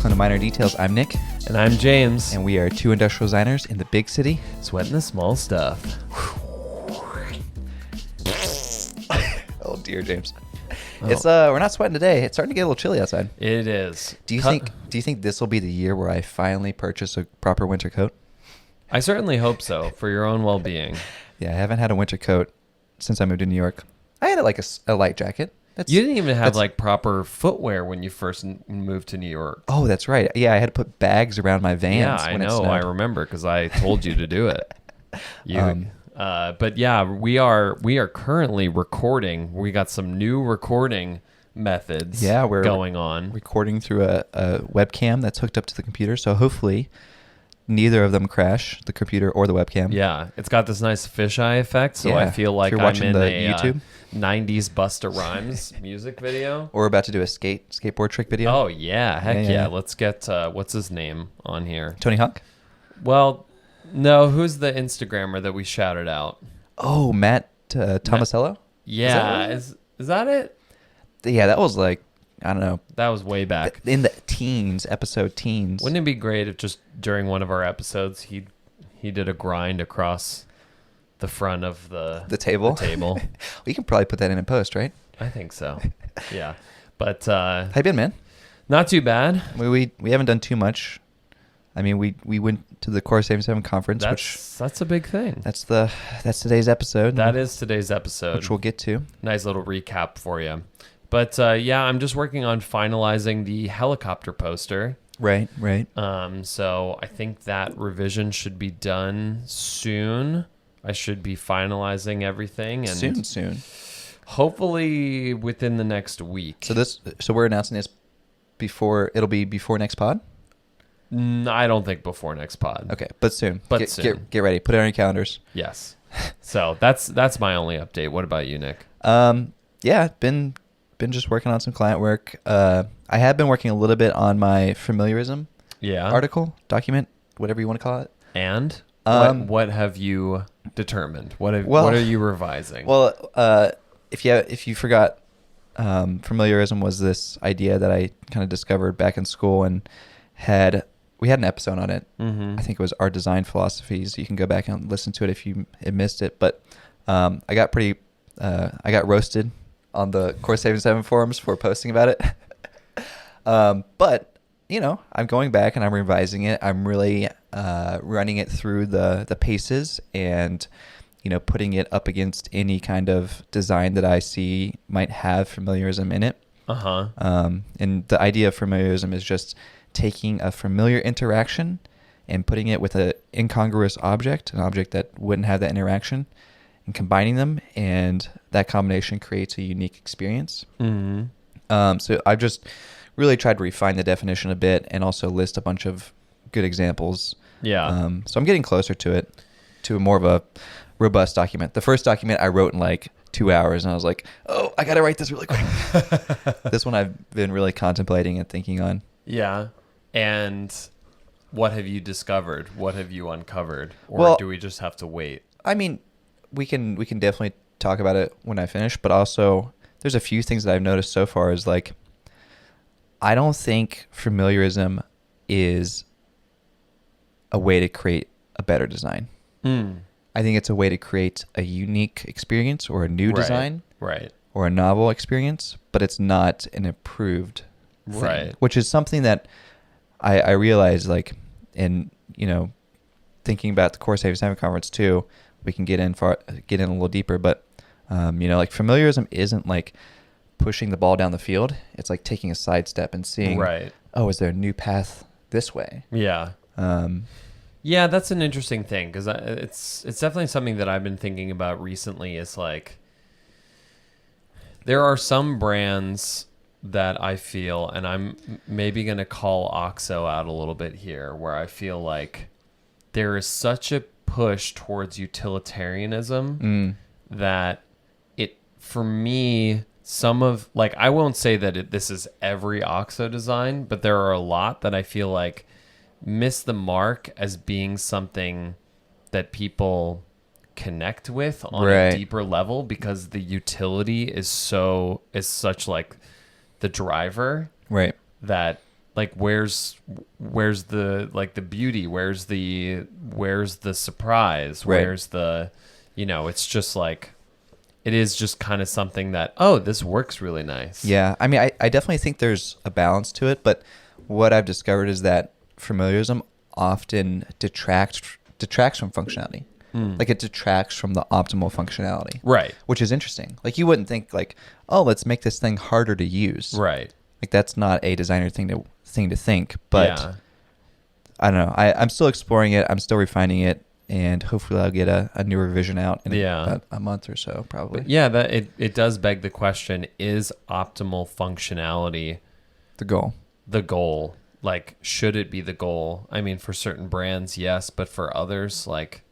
Welcome to Minor Details. I'm Nick. And I'm James. And we are two industrial designers in the big city. Sweating the small stuff. Oh dear, James. Oh. It's we're not sweating today. It's starting to get a little chilly outside. It is. Do you think this will be the year where I finally purchase a proper winter coat? I certainly hope so, for your own well-being. Yeah, I haven't had a winter coat since I moved to New York. I had a light jacket. You didn't even have like proper footwear when you first moved to New York. Oh, that's right. Yeah, I had to put bags around my Vans. Yeah, I know. I remember because I told you to do it. But yeah, we are currently recording. We got some new recording methods. Yeah, we're going on. Recording through a webcam that's hooked up to the computer. So hopefully, neither of them crash, the computer or the webcam. Yeah, it's got this nice fisheye effect. So yeah. I feel like I'm in the a YouTube 90s Busta Rhymes music video. Or we're about to do a skateboard trick video. Oh yeah, heck yeah. Let's get what's his name on here? Tony Hawk? Well, no. Who's the Instagrammer that we shouted out? Oh, Matt Tomasello? Yeah, is that it? Yeah, that was like, I don't know. That was way back in the episode teens. Wouldn't it be great if just during one of our episodes he did a grind across the front of the table? The table. We can probably put that in post, right? I think so. Yeah, but how you been, man? Not too bad. We haven't done too much. I mean, we went to the Core77 conference, that's a big thing. That's today's episode. That is today's episode, which we'll get to. Nice little recap for you. But yeah, I'm just working on finalizing the helicopter poster. Right. So I think that revision should be done soon. I should be finalizing everything and soon. Hopefully within the next week. So we're announcing this before next pod? I don't think before next pod. Okay, but soon. Soon. Get ready. Put it on your calendars. Yes. So that's my only update. What about you, Nick? Yeah, been just working on some client work. I have been working a little bit on my Familiar-ism article, document, whatever you want to call it. And what have you determined? What are you revising? Well, if you forgot, Familiar-ism was this idea that I kind of discovered back in school, and we had an episode on it. Mm-hmm. I think it was Our Design Philosophies. You can go back and listen to it if you had missed it. But I got roasted on the Core77 forums for posting about it. But I'm going back and I'm revising it. I'm really running it through the paces and putting it up against any kind of design that I see might have Familiar-ism in it. And the idea of Familiar-ism is just taking a familiar interaction and putting it with an incongruous object, an object that wouldn't have that interaction, and combining them, and that combination creates a unique experience. Mm-hmm. So I've just really tried to refine the definition a bit and also list a bunch of good examples. Yeah. So I'm getting closer to more of a robust document. The first document I wrote in like 2 hours, and I was like, oh, I got to write this really quick. This one I've been really contemplating and thinking on. Yeah. And what have you discovered? What have you uncovered? Or do we just have to wait? I mean, we can definitely talk about it when I finish, but also there's a few things that I've noticed so far is like, I don't think Familiar-ism is a way to create a better design. I think it's a way to create a unique experience or a new design. Right. Or a novel experience, but it's not an improved thing. Right. Which is something that I realized, like, in thinking about the Core77 conference too. We can get in a little deeper, but like Familiar-ism isn't like pushing the ball down the field. It's like taking a sidestep and seeing, oh, is there a new path this way? Yeah. Yeah, that's an interesting thing because it's definitely something that I've been thinking about recently. Is like there are some brands that I feel, and I'm maybe going to call OXO out a little bit here, where I feel like there is such a push towards utilitarianism that for me, I won't say that this is every OXO design, but there are a lot that I feel like miss the mark as being something that people connect with on a deeper level because the utility is such like the driver right that like where's the like the beauty, where's the surprise, Right. where's the, it's just like, it is just kind of something that, oh, this works really nice. Yeah, I mean, I definitely think there's a balance to it, but what I've discovered is that familiarism often detracts from functionality. Like it detracts from the optimal functionality. Right. Which is interesting. Like you wouldn't think like, oh, let's make this thing harder to use. Right. Like that's not a designer thing to think, but Yeah. I don't know. I'm still exploring it. I'm still refining it, and hopefully I'll get a new revision out in about a month or so, probably. But yeah, that it does beg the question: is optimal functionality The goal? the goal? Like, should it be the goal? I mean, for certain brands, yes, but for others, like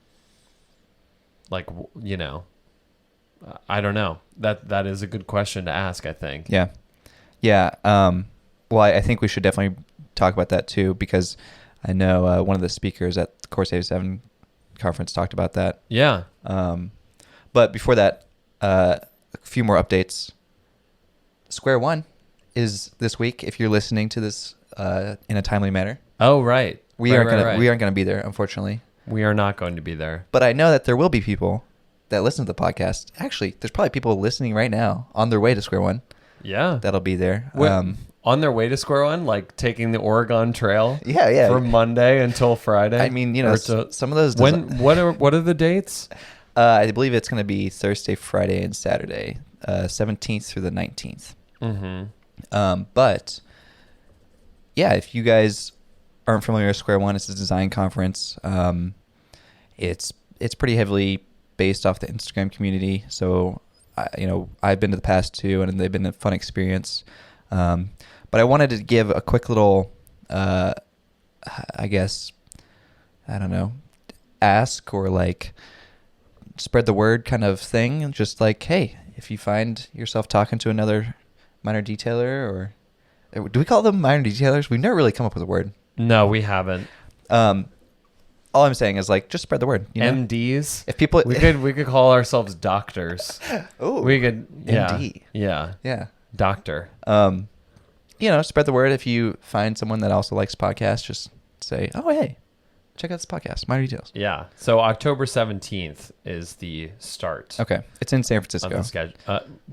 I don't know. That is a good question to ask, I think. Yeah. Yeah. Well, I think we should definitely talk about that too, because I know one of the speakers at the Core77 conference talked about that. Yeah. But before that, a few more updates. Square One is this week. If you're listening to this in a timely manner, Oh, right. we aren't gonna be there, unfortunately. We are not going to be there. But I know that there will be people that listen to the podcast. Actually, there's probably people listening right now on their way to Square One Yeah. that'll be there. On their way to Square One, like taking the Oregon Trail. Yeah. From Monday until Friday. I mean, some of those. What are the dates? I believe it's going to be Thursday, Friday, and Saturday, 17th through the 19th. Mm-hmm. But yeah, if you guys aren't familiar with Square One, it's a design conference. It's pretty heavily based off the Instagram community. So, I've been to the past two, and they've been a fun experience. But I wanted to give a quick little, I guess, I don't know, ask or like spread the word kind of thing. And just like, hey, if you find yourself talking to another minor detailer, or do we call them minor detailers? We've never really come up with a word. No, we haven't. All I'm saying is like, just spread the word. MDs. If people, we could call ourselves doctors. Oh, we could. Yeah. MD. Yeah. Doctor. Spread the word. If you find someone that also likes podcasts, just say, oh, hey, check out this podcast, Minor Details. Yeah. So October 17th is the start. Okay. It's in San Francisco. Of the schedule.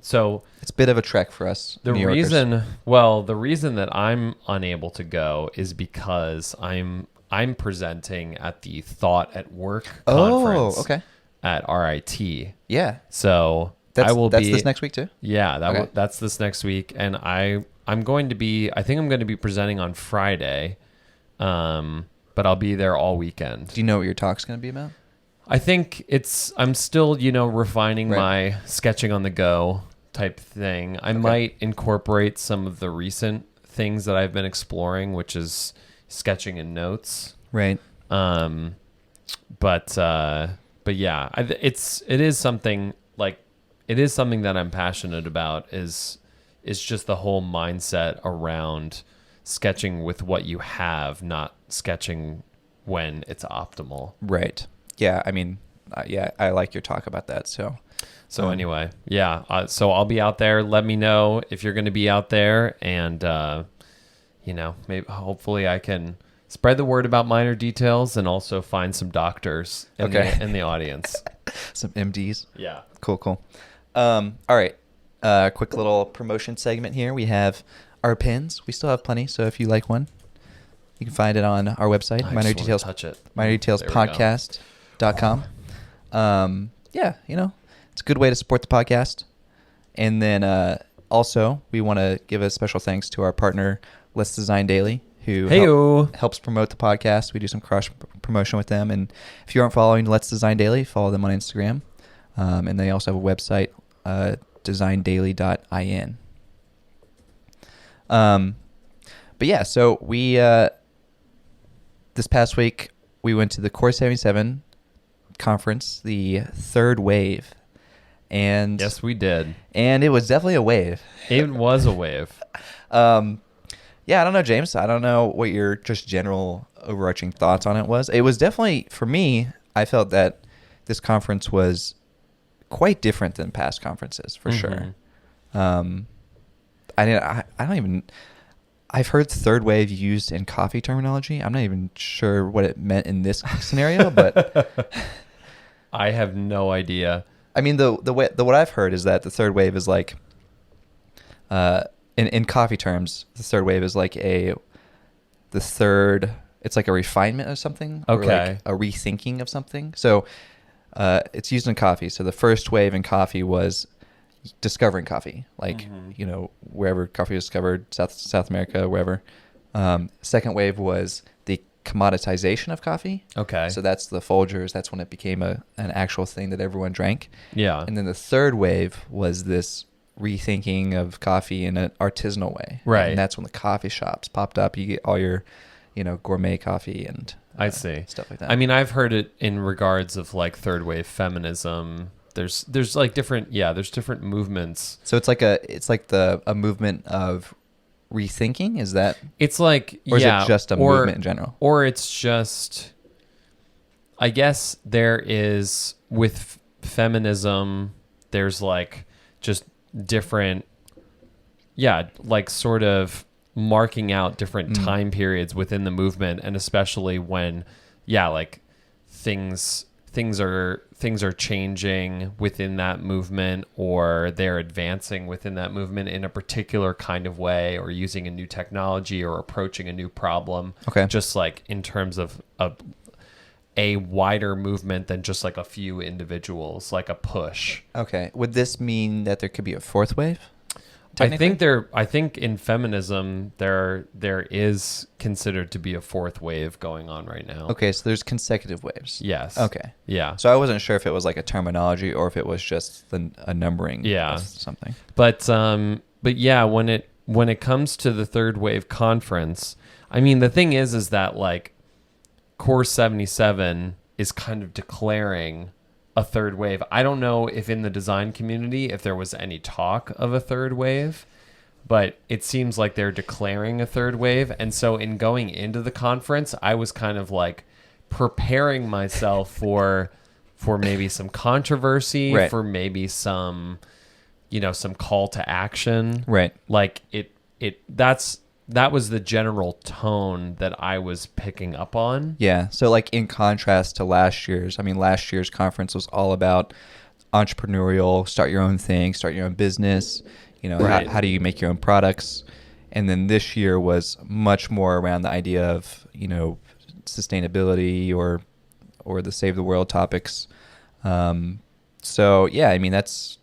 So it's a bit of a trek for us. The New Yorkers. the reason that I'm unable to go is because I'm presenting at the Thought at Work conference. Oh, okay. At RIT. Yeah. So that's be this next week too? Yeah, that's this next week, and I'm going to be. I think I'm going to be presenting on Friday, but I'll be there all weekend. Do you know what your talk's going to be about? I think I'm still refining my sketching on the go type thing. I might incorporate some of the recent things that I've been exploring, which is sketching and notes. Right. But yeah, it is something that I'm passionate about is just the whole mindset around sketching with what you have, not sketching when it's optimal. Right. Yeah. I mean, I like your talk about that. So anyway, yeah. So I'll be out there. Let me know if you're going to be out there, and maybe hopefully I can spread the word about Minor Details and also find some doctors in the audience. Some MDs. Yeah. Cool. All right. Quick little promotion segment here. We have our pins. We still have plenty, so if you like one, you can find it on our website, Minor Details. Touch it. MinorDetailsPodcast.com. It's a good way to support the podcast. And then also, we want to give a special thanks to our partner, Let's Design Daily, who helps promote the podcast. We do some cross promotion with them. And if you aren't following Let's Design Daily, follow them on Instagram. And they also have a website, designdaily.in. But yeah, so we this past week we went to the Core77 conference, the third wave, and yes, we did, and it was definitely a wave. It was a wave. Yeah, I don't know, James. I don't know what your just general overarching thoughts on it was. It was definitely, for me, I felt that this conference was quite different than past conferences, for sure. I I've heard third wave used in coffee terminology. I'm not even sure what it meant in this scenario, but I have no idea. I mean, the what I've heard is that the third wave is like, in coffee terms, the third wave is like it's like a refinement of something, or like a rethinking of something. So it's used in coffee. So the first wave in coffee was discovering coffee, like wherever coffee was discovered, South America, wherever. Second wave was the commoditization of coffee. Okay. So that's the Folgers. That's when it became an actual thing that everyone drank. Yeah. And then the third wave was this rethinking of coffee in an artisanal way. Right. And that's when the coffee shops popped up. You get all your, gourmet coffee and I see. Stuff like that. I mean, I've heard it in regards of like third wave feminism. There's like different movements. So it's like a movement of rethinking. Is that? It's like, or is it just a movement in general? Or it's just, I guess there is with feminism, there's like just different, like sort of marking out different time periods within the movement, and especially when like things are changing within that movement, or they're advancing within that movement in a particular kind of way, or using a new technology or approaching a new problem. Okay. Just like in terms of a wider movement than just like a few individuals, like a push. Okay. Would this mean that there could be a fourth wave? I think in feminism there is considered to be a fourth wave going on right now. Okay, so there's consecutive waves. Yes. Okay. Yeah. So I wasn't sure if it was like a terminology or if it was just a numbering. Yeah. Of something. But yeah, when it comes to the third wave conference, I mean, the thing is that like Core77 is kind of declaring a third wave. I don't know if in the design community if there was any talk of a third wave, but it seems like they're declaring a third wave. And so in going into the conference, I was kind of like preparing myself for maybe some controversy, right. for maybe some some call to action. Right. Like that was the general tone that I was picking up on. Yeah. So like in contrast to last year's conference was all about entrepreneurial, start your own thing, start your own business, right. how do you make your own products? And then this year was much more around the idea of, sustainability or the save the world topics. So yeah, I mean, that's,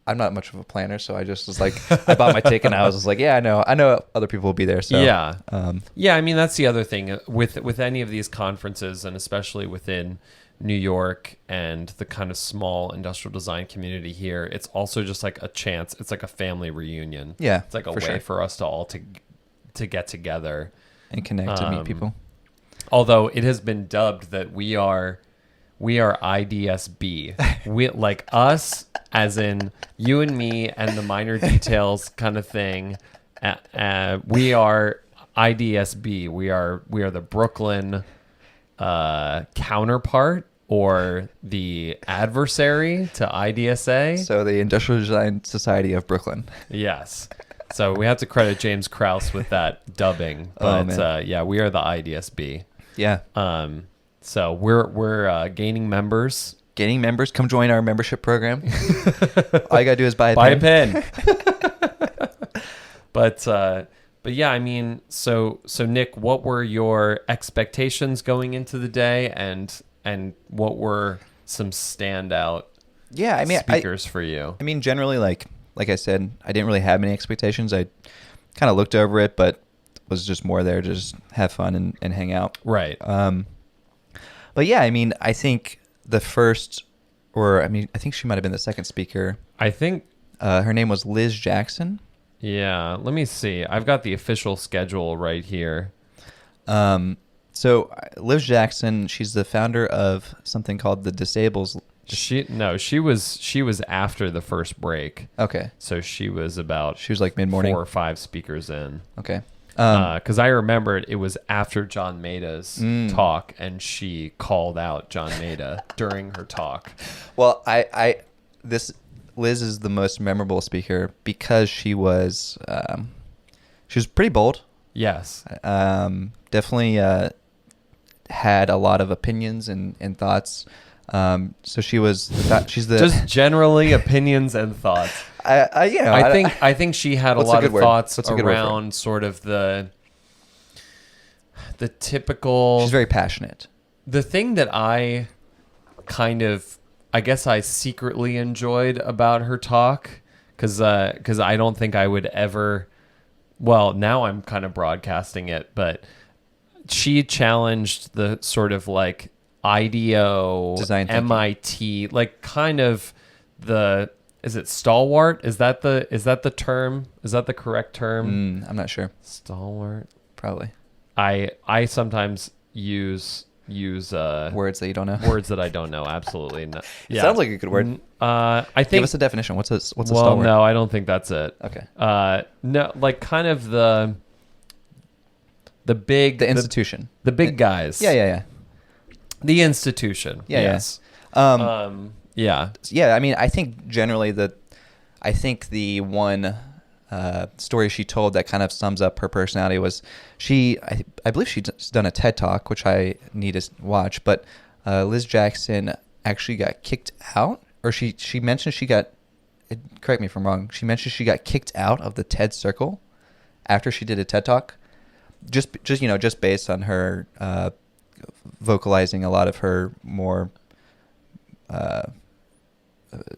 I'm not much of a planner, so I just was like, I bought my ticket and I was just like, yeah, I know other people will be there. So yeah. Yeah. I mean, that's the other thing with any of these conferences, and especially within New York and the kind of small industrial design community here, it's also just like a chance. It's like a family reunion. Yeah. It's like a way for us to all to get together and connect to meet people. Although it has been dubbed that we are IDSB. We like us, as in you and me and the minor details kind of thing. We are IDSB. We are the Brooklyn counterpart or the adversary to IDSA. So the Industrial Design Society of Brooklyn. Yes. So we have to credit James Krause with that dubbing. But yeah, we are the IDSB. Yeah. So we're gaining members. Come join our membership program. All you gotta do is buy a pen. But yeah, I mean, so Nick, what were your expectations going into the day, and what were some standout speakers for you? I mean, generally, like I said, I didn't really have many expectations. I kind of looked over it, but was just more there to just have fun and hang out. Right. But yeah, I mean, I think I think she might have been the second speaker. I think her name was Liz Jackson. Yeah, let me see. I've got the official schedule right here. So Liz Jackson, she's the founder of something called the Disables. She was after the first break. Okay. So she was like mid-morning, 4 or 5 speakers in. Okay. Because I remember it was after John Maeda's talk, and she called out John Maeda during her talk. Well, Liz is the most memorable speaker because she was pretty bold. Yes. Definitely had a lot of opinions and thoughts. So she's the just generally opinions and thoughts. I think she had a lot of thoughts around sort of the typical. She's very passionate. The thing that I guess I secretly enjoyed about her talk, because I don't think I would ever. Well, now I'm kind of broadcasting it, but she challenged the sort of like IDEO, design thinking. MIT, like kind of the. Is it stalwart? Is that the term? Is that the correct term? I'm not sure. Stalwart. Probably. I sometimes use words that you don't know. Words that I don't know. Absolutely not. Yeah. Sounds like a good word. I think. Give us a definition. What's a well, stalwart? no, I don't think that's it. Okay. No, like kind of the institution. The big guys. Yeah. The institution. Yeah. Yes. Yeah. Yeah. I mean, I think generally the one story she told that kind of sums up her personality was I believe she's done a TED Talk, which I need to watch, but Liz Jackson actually got kicked out, or she mentioned correct me if I'm wrong, she mentioned she got kicked out of the TED Circle after she did a TED Talk, just based on her vocalizing a lot of her more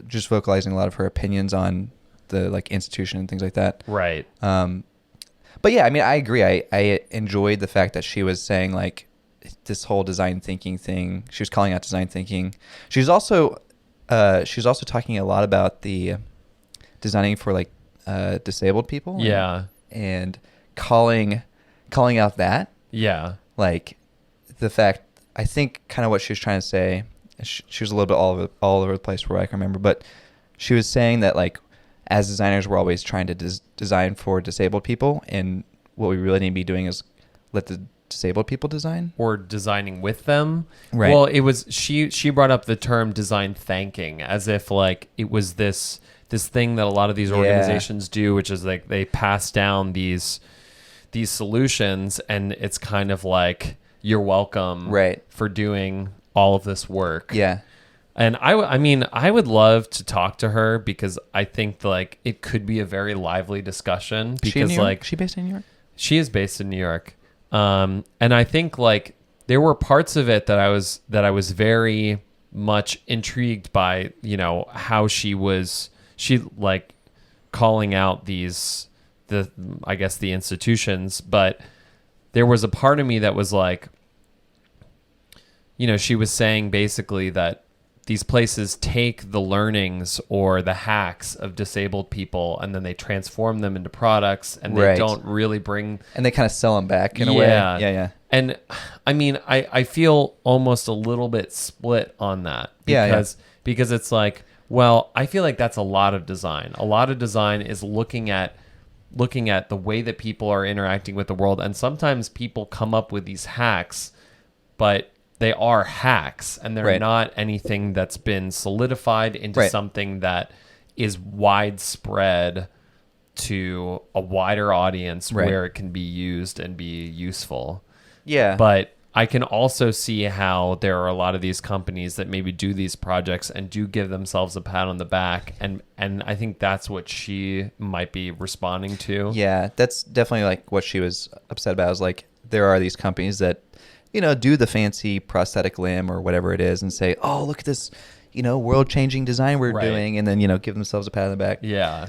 just vocalizing a lot of her opinions on the like institution and things like that. Right. But yeah, I mean, I agree. I enjoyed the fact that she was saying like this whole design thinking thing. She was calling out design thinking. She's also talking a lot about the designing for like disabled people. Yeah. And calling out that. Yeah. Like the fact, I think kind of what she was trying to say. She was a little bit all over the place where I can remember, but she was saying that like as designers we're always trying to design for disabled people, and what we really need to be doing is let the disabled people design or designing with them. Right. Well, it was she brought up the term design thanking as if like it was this thing that a lot of these organizations do, which is like they pass down these solutions, and it's kind of like you're welcome for doing all of this work. Yeah. And I mean, I would love to talk to her because I think like it could be a very lively discussion. Because like, is she based in New York? She is based in New York. And I think like there were parts of it that I was very much intrigued by, how she like calling out the institutions, but there was a part of me that was like, she was saying basically that these places take the learnings or the hacks of disabled people and then they transform them into products, and they don't really bring... And they kind of sell them back in a way. Yeah. And I mean, I feel almost a little bit split on that. Because it's like, well, I feel like that's a lot of design. A lot of design is looking at the way that people are interacting with the world. And sometimes people come up with these hacks, but they are hacks, and they're not anything that's been solidified into something that is widespread to a wider audience where it can be used and be useful. Yeah. But I can also see how there are a lot of these companies that maybe do these projects and do give themselves a pat on the back. And I think that's what she might be responding to. Yeah, that's definitely like what she was upset about. Is like, there are these companies that, do the fancy prosthetic limb or whatever it is and say, oh, look at this, world-changing design we're doing, and then, give themselves a pat on the back. Yeah.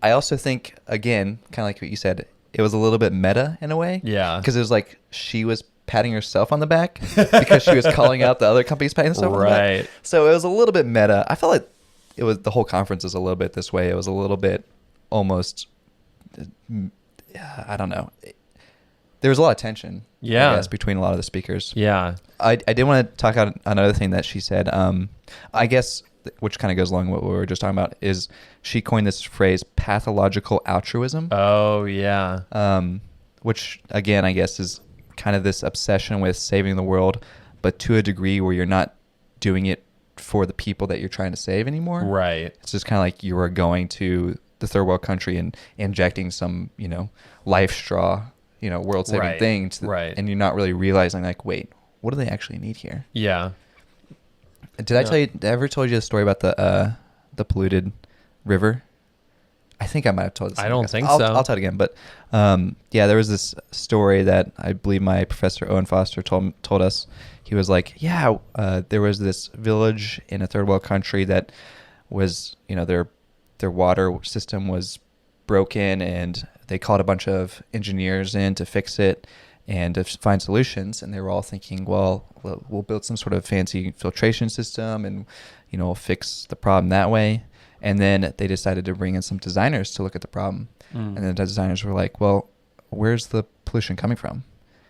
I also think, again, kind of like what you said, it was a little bit meta in a way. Yeah. Because it was like she was patting herself on the back because she was calling out the other companies patting themselves on the back. So it was a little bit meta. I felt like the whole conference was a little bit this way. It was a little bit almost, I don't know. There was a lot of tension, I guess, between a lot of the speakers. Yeah. I did want to talk about another thing that she said. I guess, which kind of goes along with what we were just talking about, is she coined this phrase, pathological altruism. Oh, yeah. Which, again, I guess is kind of this obsession with saving the world, but to a degree where you're not doing it for the people that you're trying to save anymore. Right. It's just kind of like you are going to the third world country and injecting some, life straw, world saving thing. And you're not really realizing like, wait, what do they actually need here? Yeah. Did I ever told you the story about the polluted river? I think I might have told this. I don't think so. so. I'll tell it again. But there was this story that I believe my professor Owen Foster told us. He was like, there was this village in a third world country that was, their water system was broken, and they called a bunch of engineers in to fix it and to find solutions. And they were all thinking, well, we'll build some sort of fancy filtration system and, we'll fix the problem that way. And then they decided to bring in some designers to look at the problem. And the designers were like, well, where's the pollution coming from?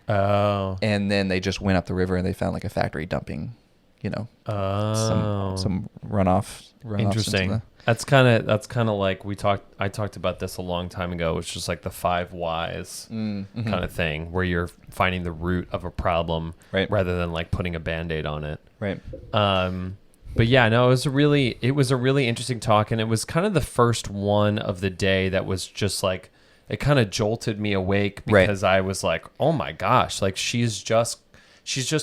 Oh. And then they just went up the river and they found like a factory dumping, some runoff. Interesting. That's kind of like I talked about this a long time ago. It's just like the 5 whys kind of thing, where you're finding the root of a problem rather than like putting a Band-Aid on it. Right. But yeah, no, it was a really interesting talk, and it was kind of the first one of the day that was just like, it kind of jolted me awake, because I was like, oh my gosh, like she's just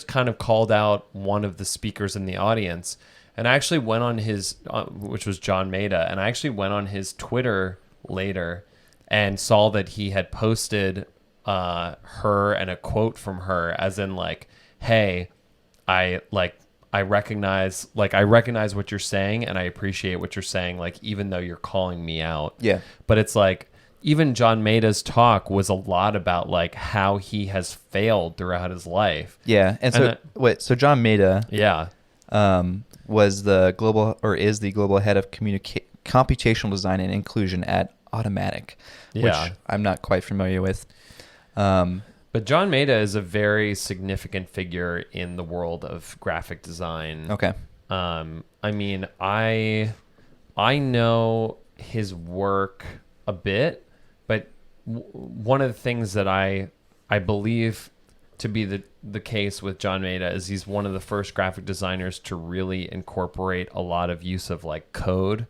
kind of called out one of the speakers in the audience. And I actually went on his, which was John Maeda, and I actually went on his Twitter later and saw that he had posted her and a quote from her, as in like, hey, I recognize what you're saying, and I appreciate what you're saying, like, even though you're calling me out. Yeah. But it's like, even John Maeda's talk was a lot about like how he has failed throughout his life. Yeah. And so John Maeda is the global head of computational design and inclusion at Automatic, which I'm not quite familiar with. But John Maeda is a very significant figure in the world of graphic design. Okay. I mean, I know his work a bit, but one of the things that I believe to be the case with John Maeda is he's one of the first graphic designers to really incorporate a lot of use of like code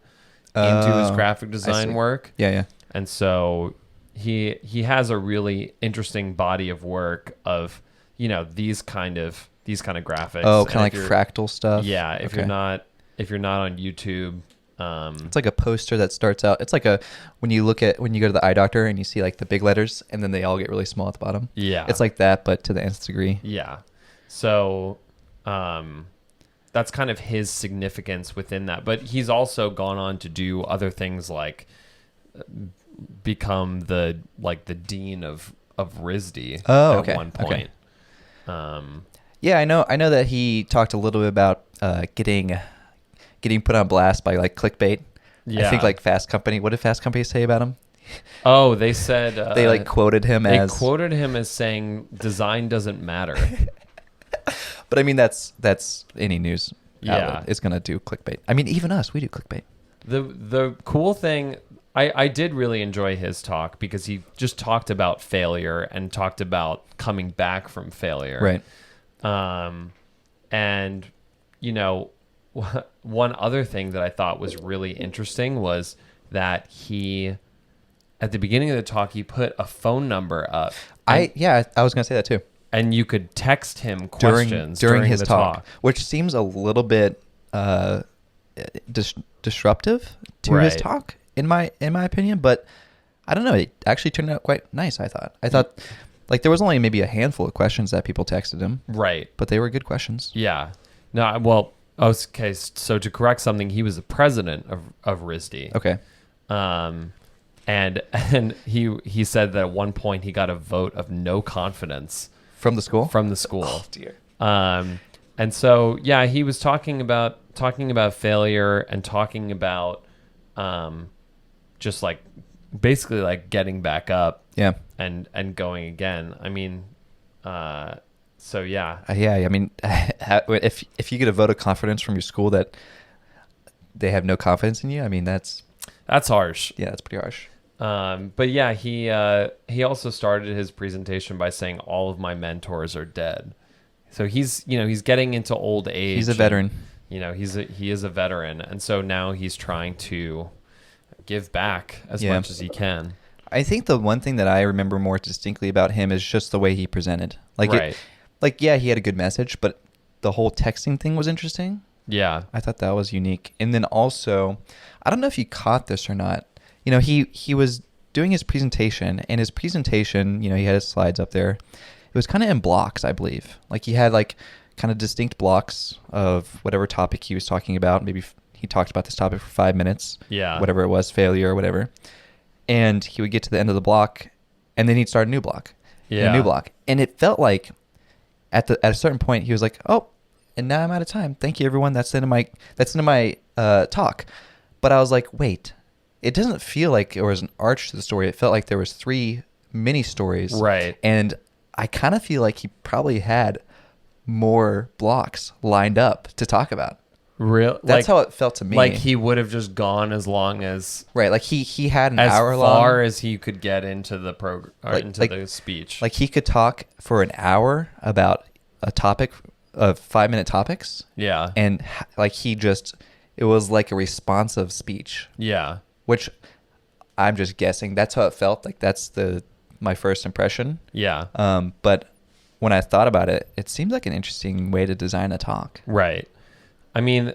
into his graphic design work. Yeah. And so he has a really interesting body of work of, these kind of graphics. Oh, kind of like fractal stuff. Yeah. If you're not on YouTube, it's like a poster that starts out. It's like when you go to the eye doctor and you see like the big letters and then they all get really small at the bottom. Yeah. It's like that, but to the nth degree. Yeah. So, that's kind of his significance within that. But he's also gone on to do other things like become the dean of RISD at one point. Yeah, I know that he talked a little bit about getting put on blast by like clickbait. Yeah. I think like Fast Company. What did Fast Company say about him? Oh, they said they like quoted him as saying design doesn't matter. But I mean that's any news outlet is gonna do clickbait. I mean even us, we do clickbait. The cool thing, I did really enjoy his talk because he just talked about failure and talked about coming back from failure. Right. And one other thing that I thought was really interesting was that he, at the beginning of the talk, he put a phone number up. I was going to say that too. And you could text him questions during his talk, which seems a little bit disruptive to his talk, in my opinion. But I don't know. It actually turned out quite nice, I thought. Like there was only maybe a handful of questions that people texted him. Right. But they were good questions. Yeah. No, well... Okay, so to correct something, he was the president of RISD. Okay. And he said that at one point he got a vote of no confidence from the school. Oh dear. And so he was talking about failure and talking about just like basically like getting back up. Yeah. And going again. I mean, so yeah. I mean, if you get a vote of confidence from your school that they have no confidence in you, I mean that's harsh. Yeah, that's pretty harsh. But yeah, he also started his presentation by saying all of my mentors are dead. So he's getting into old age. He's a veteran. he is a veteran, and so now he's trying to give back as much as he can. I think the one thing that I remember more distinctly about him is just the way he presented. Right. He had a good message, but the whole texting thing was interesting. Yeah. I thought that was unique. And then also, I don't know if you caught this or not. He was doing his presentation, and his presentation, he had his slides up there. It was kind of in blocks, I believe. Like, he had kind of distinct blocks of whatever topic he was talking about. Maybe he talked about this topic for 5 minutes. Yeah. Whatever it was, failure or whatever. And he would get to the end of the block, and then he'd start a new block. Yeah. And a new block. And it felt like at a certain point he was like, "Oh, and now I'm out of time. Thank you, everyone. That's the end of my talk." But I was like, wait, it doesn't feel like there was an arch to the story. It felt like there was 3 mini stories. Right. And I kind of feel like he probably had more blocks lined up to talk about. Real. That's how it felt to me. Like he would have just gone as long as right. Like he had an hour long, as far as he could get into the program or into the speech. Like he could talk for an hour about a topic of 5-minute topics. Yeah. And it was like a responsive speech. Yeah. Which I'm just guessing. That's how it felt. Like that's my first impression. Yeah. But when I thought about it, it seems like an interesting way to design a talk. Right. I mean,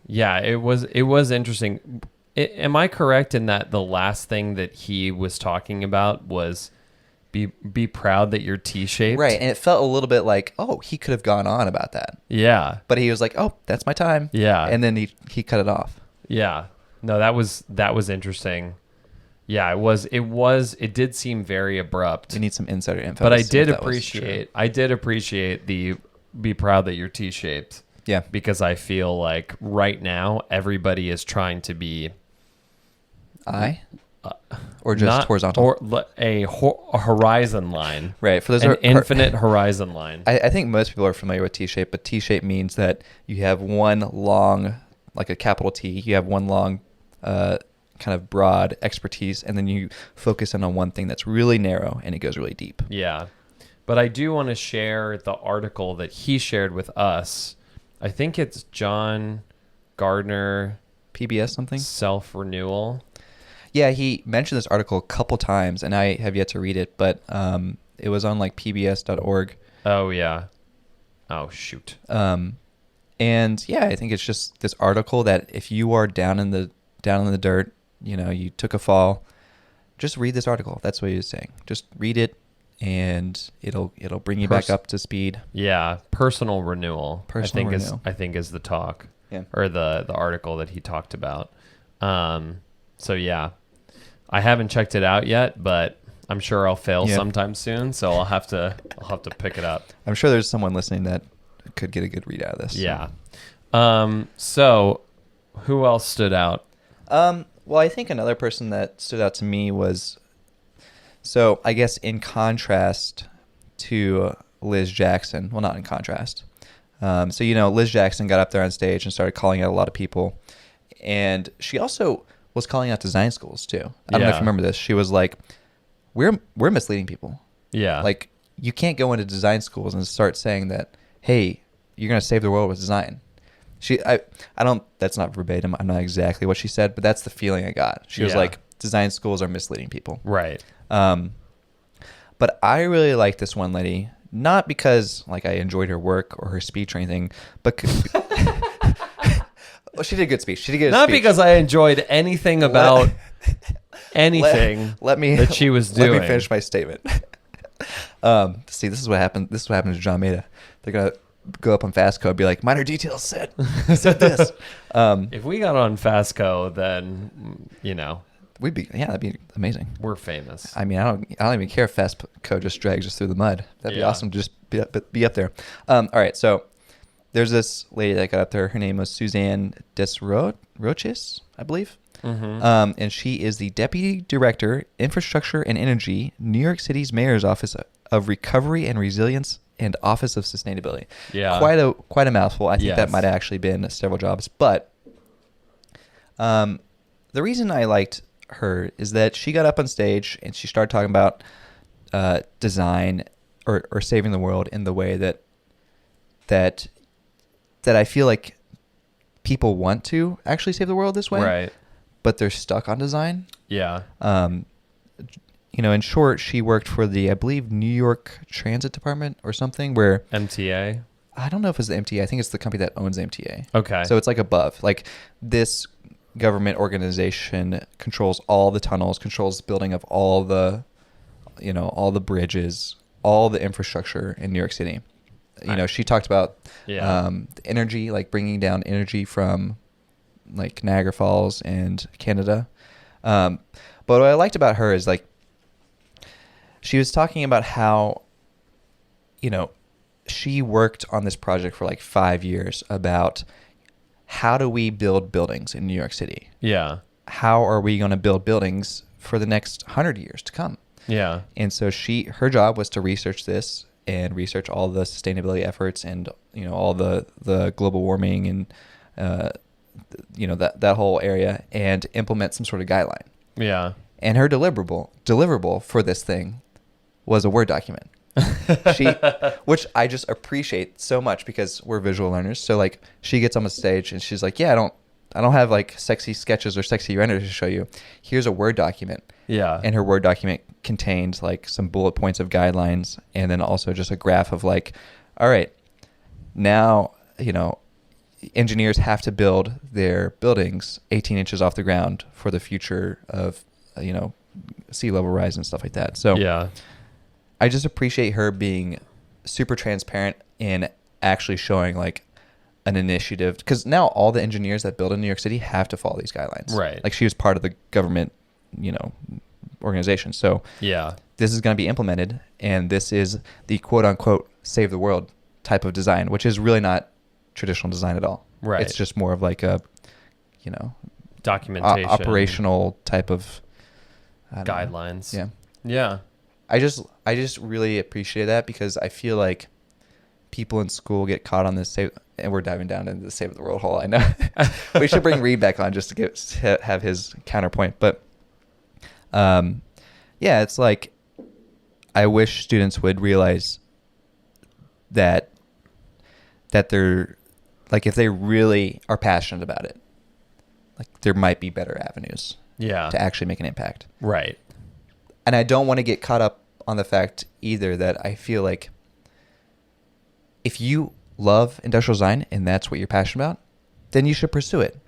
it was interesting. Am I correct in that the last thing that he was talking about was be proud that you're T-shaped? Right, and it felt a little bit like, oh, he could have gone on about that. Yeah. But he was like, oh, that's my time. Yeah. And then he cut it off. Yeah. No, that was interesting. Yeah, it did seem very abrupt. We need some insider info. But I did appreciate the be proud that you're T-shaped. Yeah. Because I feel like right now everybody is trying to be or just horizontal, or a horizon line. Right. For those an infinite horizon line. I think most people are familiar with T-shape, but T-shape means that you have one long, like a capital T. You have one long, kind of broad expertise, and then you focus in on one thing that's really narrow and it goes really deep. Yeah. But I do want to share the article that he shared with us. I think it's John Gardner. PBS something? Self-renewal. Yeah, he mentioned this article a couple times, and I have yet to read it, but it was on like pbs.org. Oh, yeah. Oh, shoot. And yeah, I think it's just this article that if you are down in the dirt, you took a fall, just read this article. That's what he was saying. Just read it, and it'll bring you back up to speed. Yeah, personal renewal. I think is the talk. Yeah. Or the article that he talked about. So yeah, I haven't checked it out yet, but I'm sure I'll fail sometime soon. So I'll have to pick it up. I'm sure there's someone listening that could get a good read out of this. Yeah. So who else stood out? Well, I think another person that stood out to me was, so I guess in contrast to Liz Jackson, well, not in contrast. So, Liz Jackson got up there on stage and started calling out a lot of people. And she also was calling out design schools too. I don't know if you remember this. She was like, we're misleading people. Yeah. Like, you can't go into design schools and start saying that, hey, you're going to save the world with design. That's not verbatim. I'm not exactly what she said, but that's the feeling I got. She was like, design schools are misleading people. Right. But I really like this one lady, not because like I enjoyed her work or her speech or anything, but well, she did a good speech. Not because I enjoyed anything about anything that she was doing. Let me finish my statement. See, this is what happened. This is what happened to John Maeda. They're gonna go up on Fastco and be like, minor details said this. If we got on Fastco, then that'd be amazing. We're famous. I mean, I don't even care if Fastco just drags us through the mud. That'd be awesome to just be up there. All right, so there's this lady that got up there. Her name was Suzanne Desroches, I believe. Mm-hmm. And she is the Deputy Director, Infrastructure and Energy, New York City's Mayor's Office of Recovery and Resilience and Office of Sustainability. Yeah. Quite a mouthful. I think that might have actually been several jobs. But the reason I liked her is that she got up on stage and she started talking about design or saving the world in the way that that I feel like people want to actually save the world this way, Right. but they're stuck on design. Yeah. In short, she worked for the, I believe, New York Transit Department or something, where MTA. I don't know if it's the MTA. I think it's the company that owns the MTA. Okay. So it's like above. Like this government organization controls all the tunnels, controls the building of all the, all the bridges, all the infrastructure in New York City. She talked about the energy, like bringing down energy from like Niagara Falls and Canada. But what I liked about her is like she was talking about how, she worked on this project for like 5 years about how do we build buildings in New York City? Yeah. How are we going to build buildings for the next 100 years to come? Yeah. And so her job was to research this and research all the sustainability efforts and, all the global warming and, that whole area and implement some sort of guideline. Yeah. And her deliverable for this thing was a Word document. Which I just appreciate so much because we're visual learners. So like she gets on the stage and she's like, yeah, I don't have like sexy sketches or sexy renders to show you. Here's a Word document. Yeah. And her Word document contained like some bullet points of guidelines and then also just a graph of like, all right, now, engineers have to build their buildings 18 inches off the ground for the future of, sea level rise and stuff like that. So yeah. I just appreciate her being super transparent in actually showing like an initiative, because now all the engineers that build in New York City have to follow these guidelines. Right. Like she was part of the government, organization. So Yeah. this is going to be implemented, and this is the quote unquote save the world type of design, which is really not traditional design at all. Right. It's just more of like a, Documentation. operational type of guidelines. Yeah. Yeah. I just really appreciate that because I feel like people in school get caught on this and we're diving down into the save the world hole. I know we should bring Reed back on just to have his counterpoint, but it's like I wish students would realize that they're like, if they really are passionate about it, like there might be better avenues Yeah. to actually make an impact. Right. And I don't want to get caught up on the fact either that I feel like if you love industrial design and that's what you're passionate about, then you should pursue it.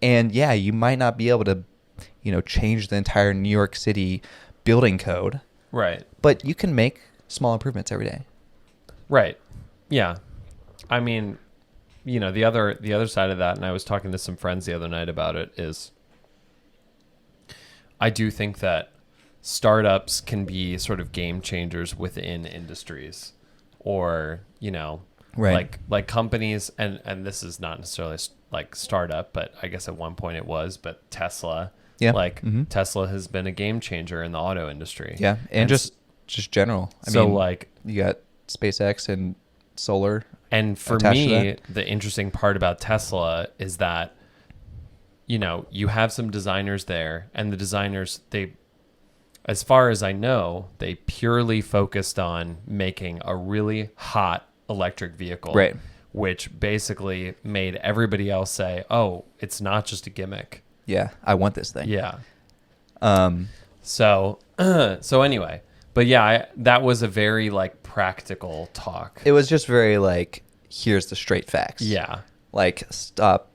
And yeah, you might not be able to, change the entire New York City building code. Right. But you can make small improvements every day. Right. Yeah. I mean, the other side of that, and I was talking to some friends the other night about it, is I do think that startups can be sort of game changers within industries, or Right. like companies, and this is not necessarily like startup, but I guess at one point it was. But Tesla, Tesla has been a game changer in the auto industry. Yeah, and just general. I mean, like you got SpaceX and solar. And for me, the interesting part about Tesla is that you have some designers there, and the designers, as far as I know, they purely focused on making a really hot electric vehicle, right? Which basically made everybody else say, "Oh, it's not just a gimmick." Yeah, I want this thing. Yeah. So anyway, but yeah, that was a very like practical talk. It was just very like, here's the straight facts. Yeah. Like stop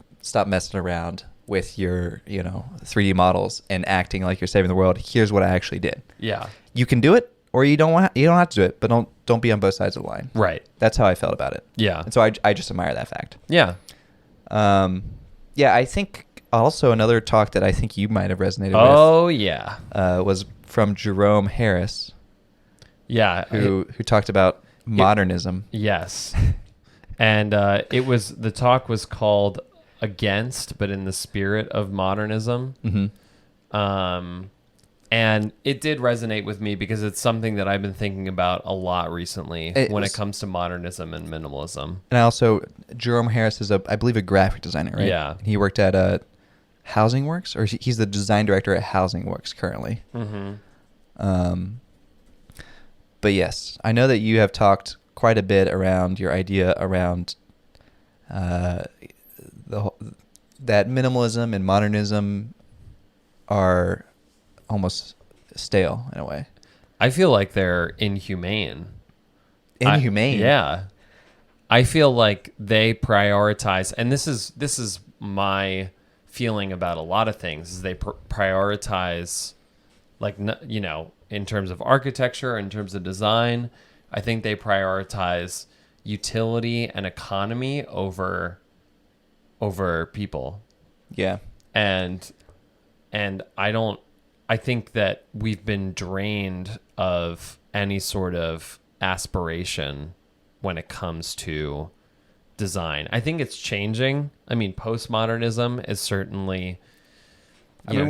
messing around with your 3D models and acting like you're saving the world. Here's what I actually did. Yeah. You can do it, or you don't have to do it, but don't be on both sides of the line. Right. That's how I felt about it. Yeah. And so I just admire that fact. Yeah. I think also another talk that I think you might have resonated with. Oh yeah. Was from Jerome Harris. Yeah. Who talked about modernism. Yes. And the talk was called Against, but in the Spirit of Modernism. Mm-hmm. And it did resonate with me because it's something that I've been thinking about a lot recently when it comes to modernism and minimalism. And also, Jerome Harris is I believe a graphic designer, right? Yeah. He worked at Housing Works, or he's the design director at Housing Works currently. Mm-hmm. But yes, I know that you have talked quite a bit around your idea around the that minimalism and modernism are almost stale in a way. I feel like they're inhumane. Inhumane. Yeah. I feel like they prioritize, and this is my feeling about a lot of things, is they prioritize, like, you know, in terms of architecture, in terms of design, I think they prioritize utility and economy over people. Yeah. And I think that we've been drained of any sort of aspiration when it comes to design. I think it's changing. I mean, postmodernism is certainly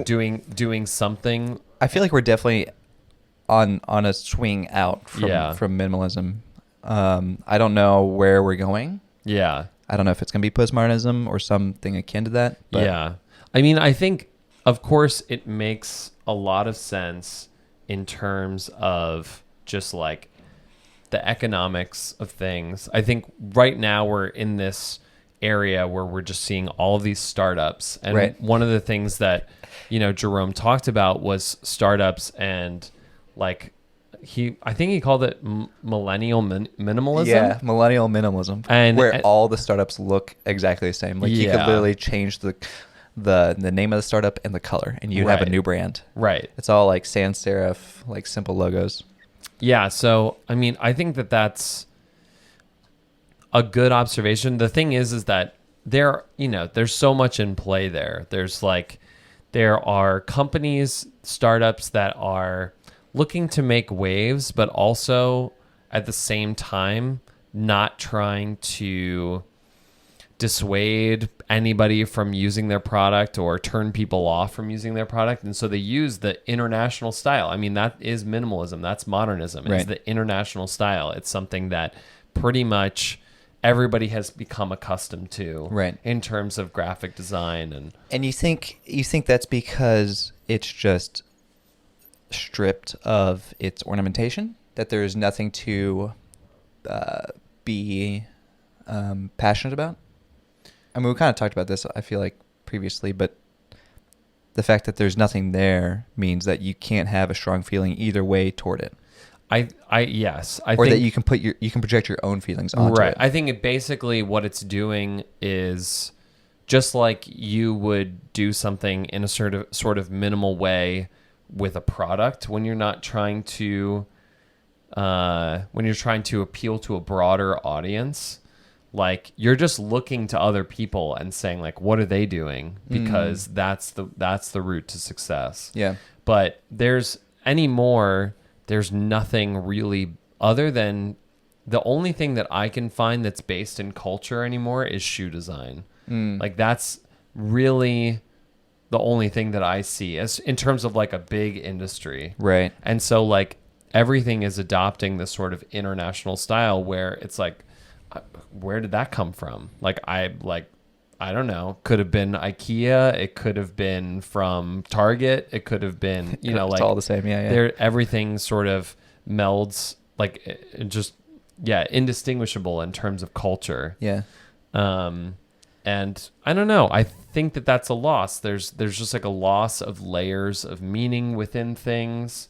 doing something. I feel like we're definitely on a swing out from minimalism. I don't know where we're going. Yeah. I don't know if it's going to be postmodernism or something akin to that. But yeah. I mean, I think, of course, it makes a lot of sense in terms of just like the economics of things. I think right now we're in this area where we're just seeing all of these startups. And one of the things that, you know, Jerome talked about was startups and like I think he called it millennial minimalism. Yeah, millennial minimalism, and where all the startups look exactly the same. Like you could literally change the name of the startup and the color, and you'd have a new brand. Right. It's all like sans serif, like simple logos. Yeah. So I mean, I think that that's a good observation. The thing is that there's so much in play there. There are companies, startups that are looking to make waves, but also at the same time not trying to dissuade anybody from using their product or turn people off from using their product. And so they use the international style. I mean, that is minimalism. That's modernism. It's the international style. It's something that pretty much everybody has become accustomed to in terms of graphic design. And you think that's because it's just stripped of its ornamentation, that there is nothing to be passionate about? I mean, we kind of talked about this, I feel like, previously, but the fact that there's nothing there means that you can't have a strong feeling either way toward it. Yes. I or think that you can project your own feelings onto it. I think basically what it's doing is just like you would do something in a sort of minimal way with a product when you're not trying to appeal to a broader audience. Like, you're just looking to other people and saying, like, what are they doing? Because that's the route to success. Yeah. But there's nothing really other than the only thing that I can find that's based in culture anymore is shoe design. Like, that's really the only thing that I see as in terms of like a big industry. Right. And so like everything is adopting this sort of international style where it's like, where did that come from? I don't know. Could have been IKEA. It could have been from Target. It could have been, it's all the same. Yeah. Everything sort of melds, like, it just, indistinguishable in terms of culture. Yeah. And I don't know. I think that that's a loss. There's just like a loss of layers of meaning within things.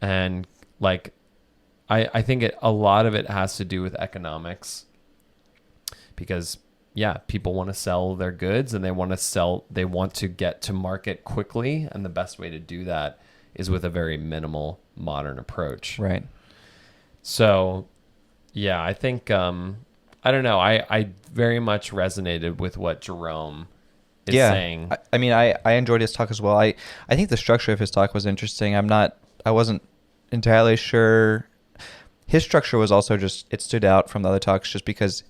And like, I think a lot of it has to do with economics. Because people want to sell their goods and they want to get to market quickly. And the best way to do that is with a very minimal modern approach. Right. So, I think, I don't know. I very much resonated with what Jerome is saying. I mean, I enjoyed his talk as well. I think the structure of his talk was interesting. I wasn't entirely sure. His structure was also it stood out from the other talks just because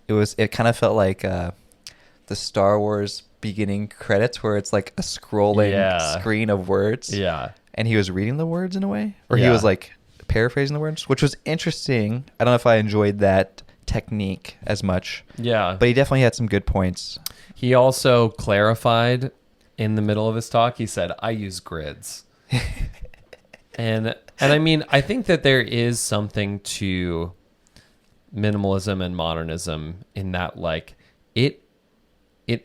it kind of felt like the Star Wars beginning credits where it's like a scrolling screen of words. Yeah. And he was reading the words in a way, or he was like paraphrasing the words, which was interesting. I don't know if I enjoyed that technique as much. Yeah. But he definitely had some good points. He also clarified in the middle of his talk, he said, I use grids. And I mean, I think that there is something to minimalism and modernism in that, like, it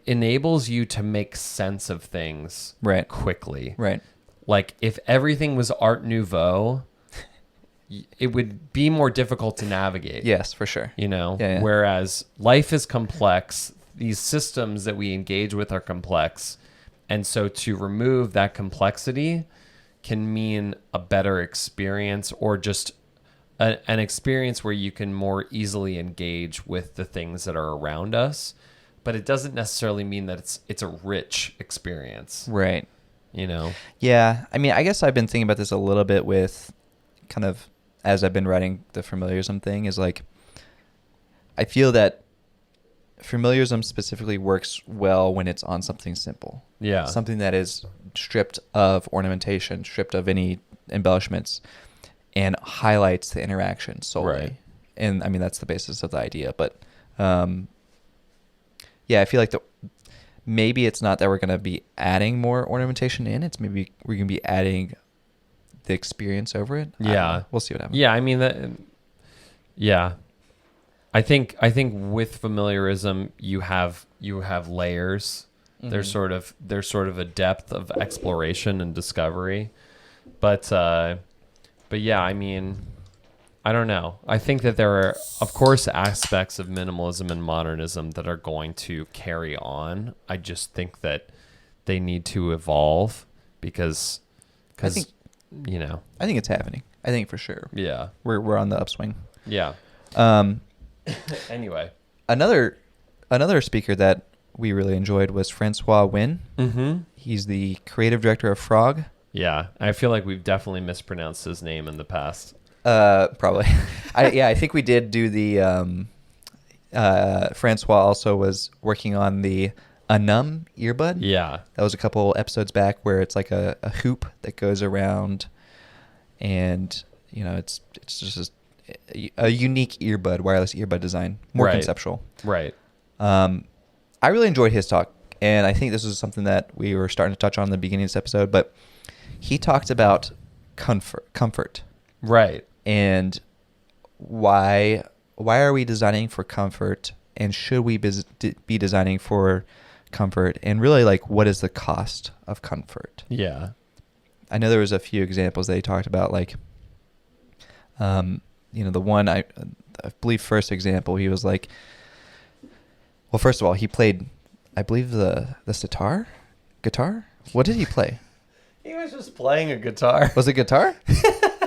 enables you to make sense of things Right. quickly. Right. Like if everything was Art Nouveau, it would be more difficult to navigate. Yes, for sure. You know, Yeah. whereas life is complex. These systems that we engage with are complex. And so to remove that complexity can mean a better experience, or just an experience where you can more easily engage with the things that are around us. But it doesn't necessarily mean that it's a rich experience. Right. You know? Yeah. I mean, I guess I've been thinking about this a little bit with kind of as I've been writing the familiarism thing, is like, I feel that familiarism specifically works well when it's on something simple. Yeah. Something that is stripped of ornamentation, stripped of any embellishments, and highlights the interaction solely. Right. And I mean, that's the basis of the idea. But yeah, I feel like maybe it's not that we're going to be adding more ornamentation in. It's maybe we're going to be adding the experience over it. Yeah. We'll see what happens. Yeah, I mean yeah. I think with familiarism you have layers. Mm-hmm. There's sort of a depth of exploration and discovery. But yeah, I mean, I don't know. I think that there are, of course, aspects of minimalism and modernism that are going to carry on. I just think that they need to evolve because you know. I think it's happening. I think for sure. Yeah. We're on the upswing. Yeah. Anyway. Another speaker that we really enjoyed was Francois Wynn. Mm-hmm. He's the creative director of Frog. Yeah, I feel like we've definitely mispronounced his name in the past. Probably. I think we did do the Francois also was working on the Anum earbud. Yeah. That was a couple episodes back, where it's like a hoop that goes around, and you know, it's just a unique earbud, wireless earbud design, more Right. conceptual. Right. I really enjoyed his talk, and I think this is something that we were starting to touch on in the beginning of this episode, but he talked about comfort. Right. And why are we designing for comfort, and should we be designing for comfort, and really, like, what is the cost of comfort? Yeah. I know there was a few examples that he talked about, like, you know, the one I believe first example, he was like, well, first of all, he played, I believe, the sitar? Guitar? What did he play? He was just playing a guitar. Was it guitar?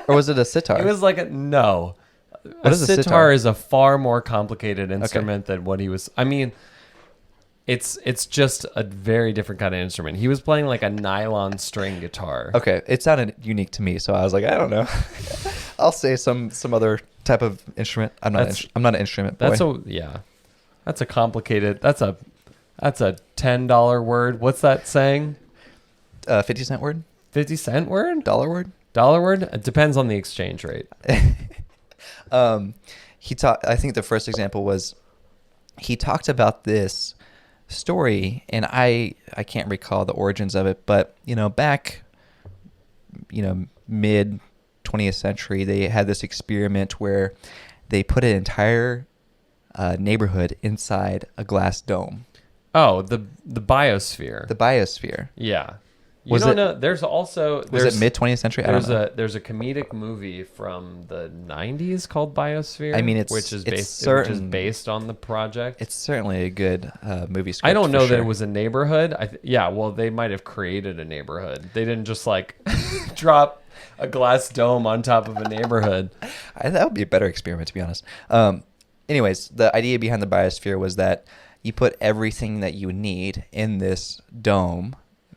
Or was it a sitar? It was like no. What is a sitar? Sitar is a far more complicated instrument than what he was. I mean, it's just a very different kind of instrument. He was playing like a nylon string guitar. Okay, it sounded unique to me, so I was like, I don't know. I'll say some other type of instrument. I'm not an instrument boy. That's a complicated. That's a $10 word. What's that saying? 50-cent word? 50-cent word? Dollar word? Dollar word? It depends on the exchange rate. I think the first example was, he talked about this story, and I can't recall the origins of it, but you know, back, you know, mid 20th century, they had this experiment where they put an entire neighborhood inside a glass dome. Oh, the biosphere. The biosphere. Yeah. You Was don't it- know. There's also Was it mid 20th century? I don't know. There's a comedic movie from the 90s called Biosphere. I mean, it's which is certain- based on the project. It's certainly a good movie script. I don't for know that sure. it was a neighborhood. Well, they might have created a neighborhood. They didn't just like drop a glass dome on top of a neighborhood. That would be a better experiment, to be honest. Anyways, the idea behind the biosphere was that you put everything that you need in this dome.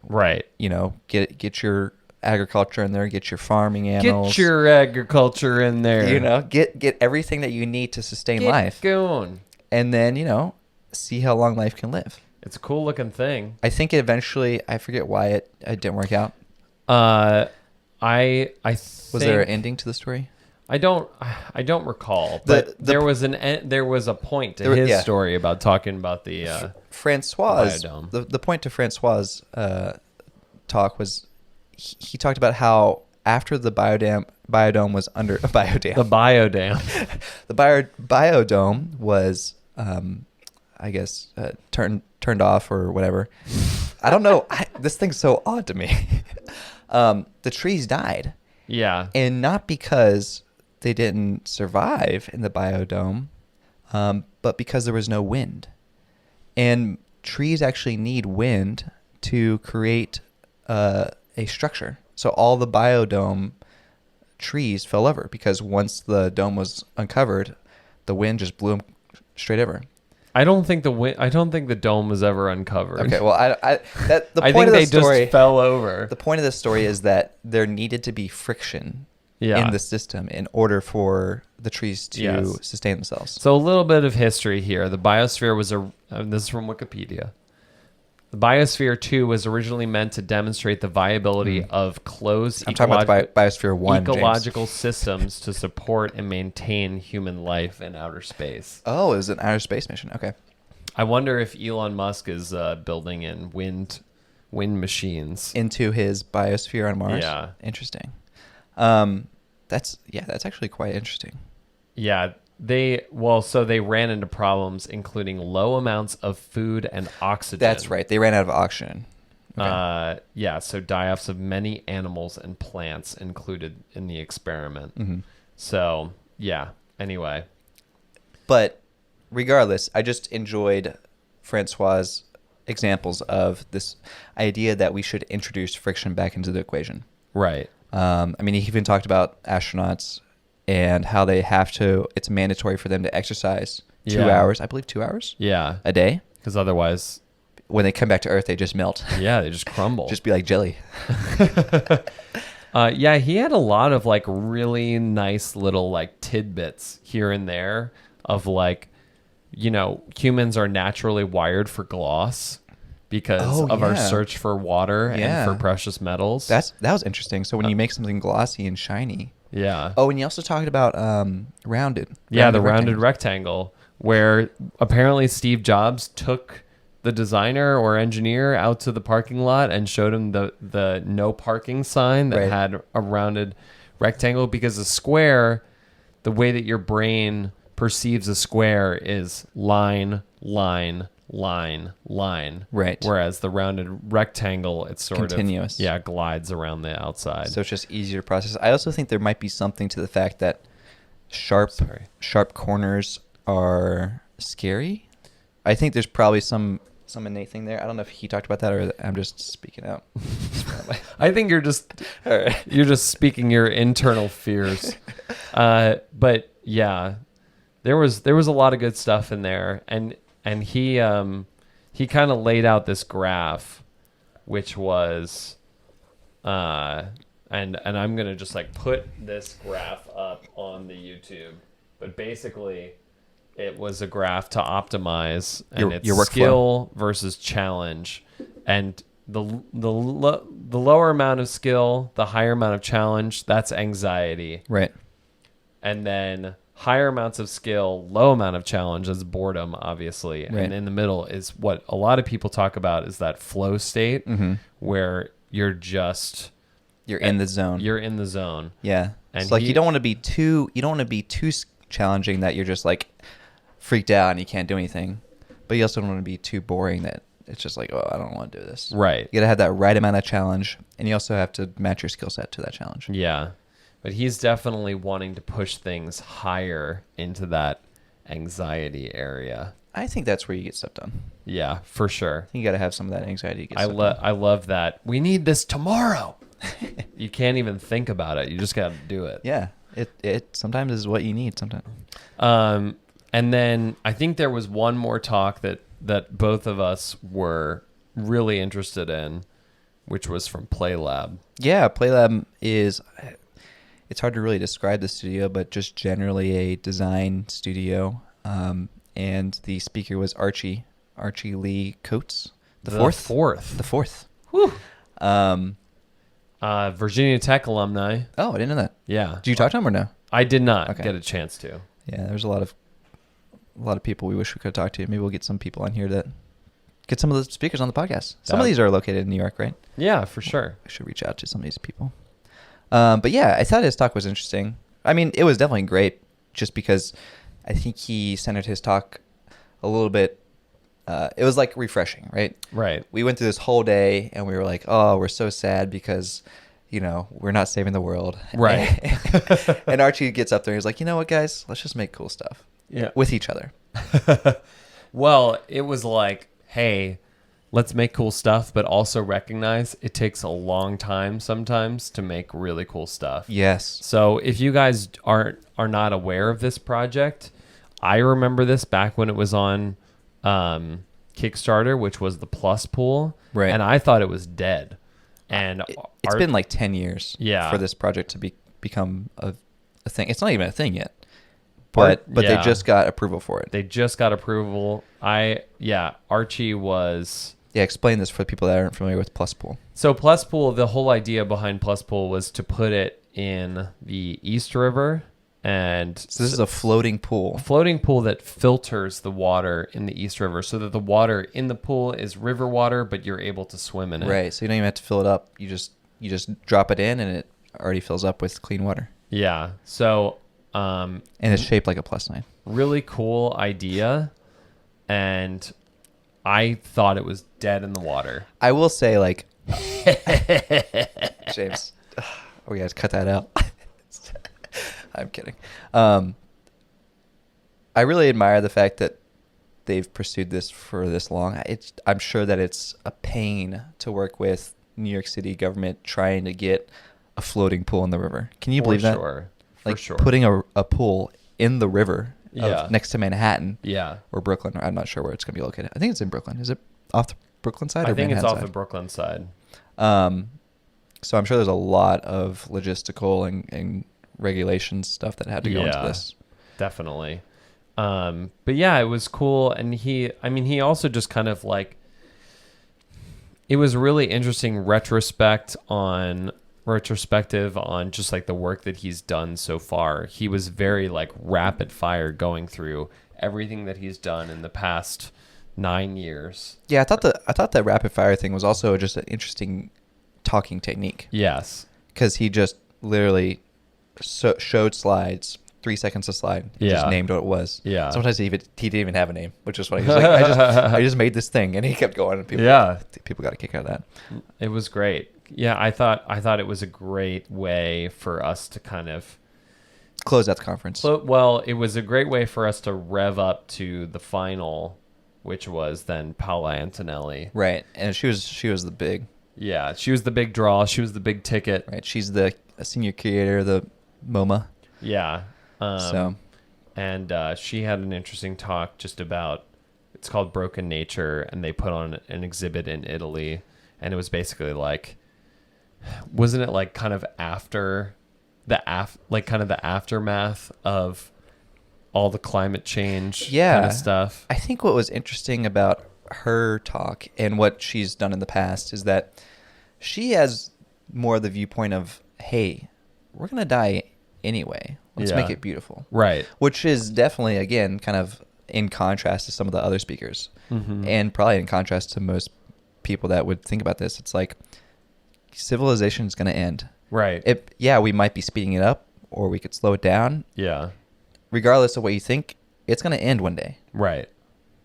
Right. You know, get your agriculture in there, get your farming animals. Get your agriculture in there. You know, get everything that you need to sustain Get life. going. And then, you know, see how long life can live. It's a cool looking thing. I think eventually, I forget why it didn't work out. I Was there an ending to the story? I don't recall, but there was a point to his story about talking about the Francois. biodome. The point to Francois' talk was he talked about how after the biodome was under a biodam. The biodam. The biodome was I guess, turned off or whatever. I don't know. This thing's so odd to me. The trees died. Yeah. And not because they didn't survive in the biodome, but because there was no wind. And trees actually need wind to create a structure. So all the biodome trees fell over because once the dome was uncovered, the wind just blew them straight over. I don't think the dome was ever uncovered. Okay, well, I think they just fell over. The point of this story is that there needed to be friction Yeah. in the system in order for the trees to Yes. sustain themselves. So a little bit of history here. The biosphere was this is from Wikipedia. The biosphere 2 was originally meant to demonstrate the viability of closed I'm talking about the Biosphere 1, ecological systems to support and maintain human life in outer space. Oh, it was an outer space mission. Okay. I wonder if Elon Musk is building in wind machines Into his biosphere on Mars? Yeah. Interesting. That's actually quite interesting. Yeah, they ran into problems including low amounts of food and oxygen. That's right. They ran out of oxygen. Okay. So die-offs of many animals and plants included in the experiment. Mm-hmm. So, yeah. Anyway. But regardless, I just enjoyed Francois' examples of this idea that we should introduce friction back into the equation. Right. I mean, he even talked about astronauts and how they have to, it's mandatory for them to exercise 2 hours, I believe 2 hours Yeah. a day. Because otherwise, when they come back to Earth, they just melt. yeah, they just crumble. Just be like jelly. Yeah, he had a lot of like really nice little like tidbits here and there of like, humans are naturally wired for gloss because of our search for water and for precious metals. That was interesting. So when you make something glossy and shiny. Yeah. Oh, and you also talked about rounded. Yeah, the rounded rectangle, where apparently Steve Jobs took the designer or engineer out to the parking lot and showed him the no parking sign that had a rounded rectangle, because a square, the way that your brain perceives a square is line, line, line, line. Right. Whereas the rounded rectangle, it's sort continuous. of glides around the outside. So it's just easier to process. I also think there might be something to the fact that sharp corners are scary. I think there's probably some innate thing there. I don't know if he talked about that or I'm just speaking out. I think you're just speaking your internal fears. But yeah, there was a lot of good stuff in there, and he kind of laid out this graph, which was, and I'm gonna just like put this graph up on the YouTube, but basically, it was a graph to optimize and it's skill versus challenge, and the lower amount of skill, the higher amount of challenge, that's anxiety, right? And then higher amounts of skill, low amount of challenge is boredom, obviously. Right. And in the middle is what a lot of people talk about, is that flow state, where you're in the zone. You're in the zone. Yeah. And it's like you don't want to be too challenging that you're just like freaked out and you can't do anything. But you also don't want to be too boring that it's just like, oh, I don't want to do this. Right. You got to have that right amount of challenge, and you also have to match your skill set to that challenge. Yeah. But he's definitely wanting to push things higher into that anxiety area. I think that's where you get stuff done. Yeah, for sure. You got to have some of that anxiety to get stuff done. I love that. We need this tomorrow. You can't even think about it. You just got to do it. Yeah. It sometimes is what you need sometimes. And then I think there was one more talk that both of us were really interested in, which was from PlayLab. Yeah, PlayLab is... It's hard to really describe the studio, but just generally a design studio. And the speaker was Archie Lee Coates. The fourth. Whew. Virginia Tech alumni. Oh, I didn't know that. Yeah. Did you talk to him or no? I did not get a chance to. Yeah, there's a lot of people we wish we could have talked to. Maybe we'll get some people on here that get some of the speakers on the podcast. Some of these are located in New York, right? Yeah, for sure. I should reach out to some of these people. But yeah, I thought his talk was interesting. I mean, it was definitely great just because I think he centered his talk a little bit it was like refreshing, right? Right. We went through this whole day and we were like, oh, we're so sad because, you know, we're not saving the world. Right. And Archie gets up there and he's like, you know what, guys, let's just make cool stuff with each other. Well, it was like, hey, let's make cool stuff, but also recognize it takes a long time sometimes to make really cool stuff. Yes. So if you guys are not aware of this project, I remember this back when it was on Kickstarter, which was the Plus pool. Right. And I thought it was dead. And it's been like 10 years Yeah. for this project to become a thing. It's not even a thing yet. But Yeah. they just got approval for it. They just got approval. Archie was... Yeah, explain this for people that aren't familiar with Plus Pool. So Plus Pool, the whole idea behind Plus Pool was to put it in the East River. And So this is a floating pool. floating pool that filters the water in the East River so that the water in the pool is river water, but you're able to swim in it. Right, so you don't even have to fill it up. You just drop it in and it already fills up with clean water. Yeah. So... and it's shaped like a plus sign. really cool idea, and I thought it was dead in the water. I will say, like, James, we guys cut that out. I'm kidding. I really admire the fact that they've pursued this for this long. I'm sure that it's a pain to work with New York City government trying to get a floating pool in the river. Can you believe that? For Like sure. putting a pool in the river Yeah. next to Manhattan Yeah. or Brooklyn. I'm not sure where it's going to be located. I think it's in Brooklyn. Is it off the Brooklyn side or I think it's Manhattan off side? the Brooklyn side. So I'm sure there's a lot of logistical and regulation stuff that had to go into Yeah. this. Definitely. But yeah, it was cool. And he also just kind of like, it was really interesting retrospective on just like the work that he's done so far. He was very like rapid fire going through everything that he's done in the past 9 years. Yeah, I thought that rapid fire thing was also just an interesting talking technique Yes. because he just literally showed slides, 3 seconds a slide. He just Yeah. named what it was. Yeah. Sometimes he didn't even have a name, which is funny. He was like, I just made this thing, and he kept going. And people got a kick out of that. It was great. Yeah, I thought it was a great way for us to kind of Close out the conference. well, it was a great way for us to rev up to the final, which was then Paola Antonelli. Right, and she was the big. Yeah, she was the big draw. She was the big ticket. Right, she's the senior curator of the MoMA. Yeah. So She had an interesting talk just about, it's called Broken Nature, and they put on an exhibit in Italy, and it was basically like, wasn't it like kind of after the aftermath of all the climate change kind of stuff? I think what was interesting about her talk and what she's done in the past is that she has more the viewpoint of, hey, we're going to die anyway. Let's Yeah. make it beautiful. Right. Which is definitely, again, kind of in contrast to some of the other speakers. Mm-hmm. And probably in contrast to most people that would think about this. It's like civilization is going to end. Right. We might be speeding it up or we could slow it down. Yeah. Regardless of what you think, it's going to end one day. Right.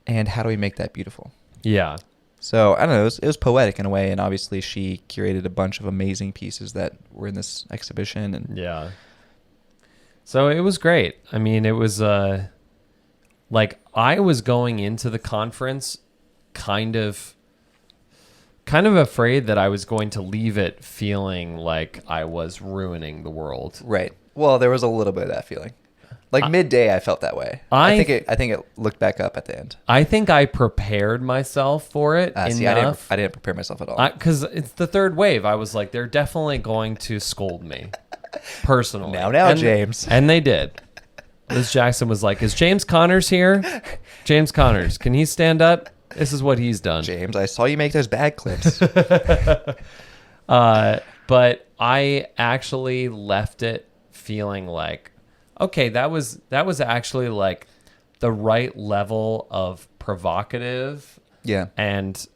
And how do we make that beautiful? Yeah. So, I don't know, it was poetic in a way, and obviously she curated a bunch of amazing pieces that were in this exhibition. And Yeah. So it was great. I mean, it was like I was going into the conference kind of afraid that I was going to leave it feeling like I was ruining the world. Right. Well, there was a little bit of that feeling. Like midday, I felt that way. I think it looked back up at the end. I think I prepared myself for it enough. I didn't prepare myself at all. Because it's the third wave. I was like, they're definitely going to scold me personally. Now, James. And they did. Liz Jackson was like, is James Connors here? James Connors, can he stand up? This is what he's done. James, I saw you make those bad clips. But I actually left it feeling like, okay, that was actually like the right level of provocative. Yeah. And